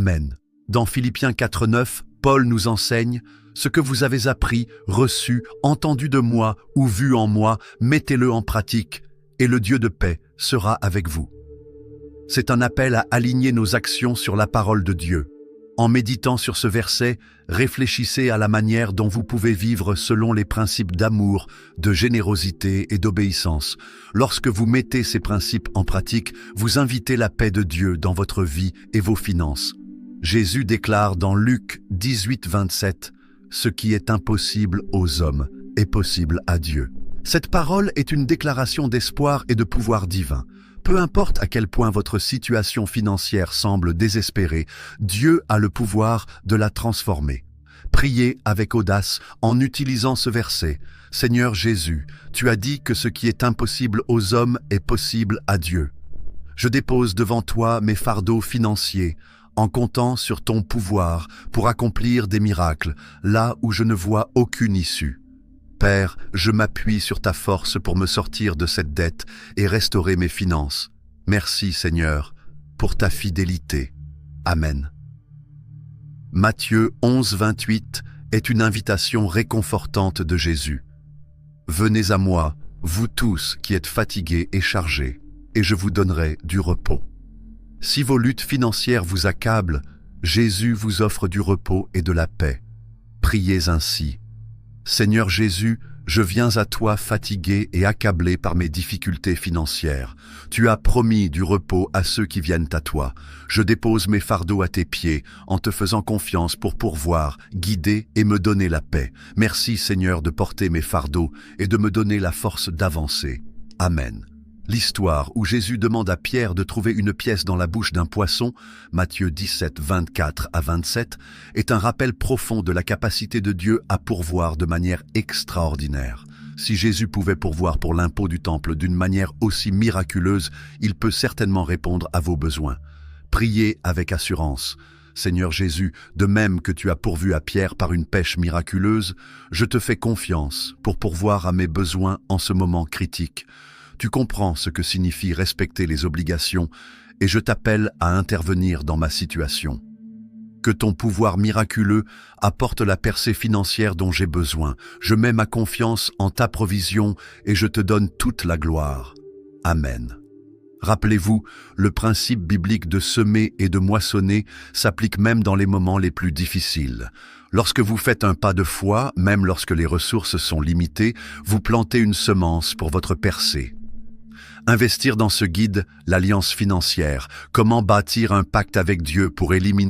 Amen. Dans Philippiens 4:9, Paul nous enseigne « Ce que vous avez appris, reçu, entendu de moi ou vu en moi, mettez-le en pratique, et le Dieu de paix sera avec vous. » C'est un appel à aligner nos actions sur la parole de Dieu. En méditant sur ce verset, réfléchissez à la manière dont vous pouvez vivre selon les principes d'amour, de générosité et d'obéissance. Lorsque vous mettez ces principes en pratique, vous invitez la paix de Dieu dans votre vie et vos finances. Jésus déclare dans Luc 18:27 « Ce qui est impossible aux hommes est possible à Dieu ». Cette parole est une déclaration d'espoir et de pouvoir divin. Peu importe à quel point votre situation financière semble désespérée, Dieu a le pouvoir de la transformer. Priez avec audace en utilisant ce verset. « Seigneur Jésus, tu as dit que ce qui est impossible aux hommes est possible à Dieu. Je dépose devant toi mes fardeaux financiers, en comptant sur ton pouvoir pour accomplir des miracles, là où je ne vois aucune issue. Père, je m'appuie sur ta force pour me sortir de cette dette et restaurer mes finances. Merci Seigneur, pour ta fidélité. Amen. Matthieu 11:28 est une invitation réconfortante de Jésus. Venez à moi, vous tous qui êtes fatigués et chargés, et je vous donnerai du repos. Si vos luttes financières vous accablent, Jésus vous offre du repos et de la paix. Priez ainsi. Seigneur Jésus, je viens à toi fatigué et accablé par mes difficultés financières. Tu as promis du repos à ceux qui viennent à toi. Je dépose mes fardeaux à tes pieds, en te faisant confiance pour pourvoir, guider et me donner la paix. Merci Seigneur de porter mes fardeaux et de me donner la force d'avancer. Amen. L'histoire où Jésus demande à Pierre de trouver une pièce dans la bouche d'un poisson, Matthieu 17:24-27, est un rappel profond de la capacité de Dieu à pourvoir de manière extraordinaire. Si Jésus pouvait pourvoir pour l'impôt du temple d'une manière aussi miraculeuse, il peut certainement répondre à vos besoins. Priez avec assurance. Seigneur Jésus, de même que tu as pourvu à Pierre par une pêche miraculeuse, je te fais confiance pour pourvoir à mes besoins en ce moment critique. Tu comprends ce que signifie respecter les obligations et je t'appelle à intervenir dans ma situation. Que ton pouvoir miraculeux apporte la percée financière dont j'ai besoin. Je mets ma confiance en ta provision et je te donne toute la gloire. Amen. Rappelez-vous, le principe biblique de semer et de moissonner s'applique même dans les moments les plus difficiles. Lorsque vous faites un pas de foi, même lorsque les ressources sont limitées, vous plantez une semence pour votre percée. Investir dans ce guide, l'Alliance financière, comment bâtir un pacte avec Dieu pour éliminer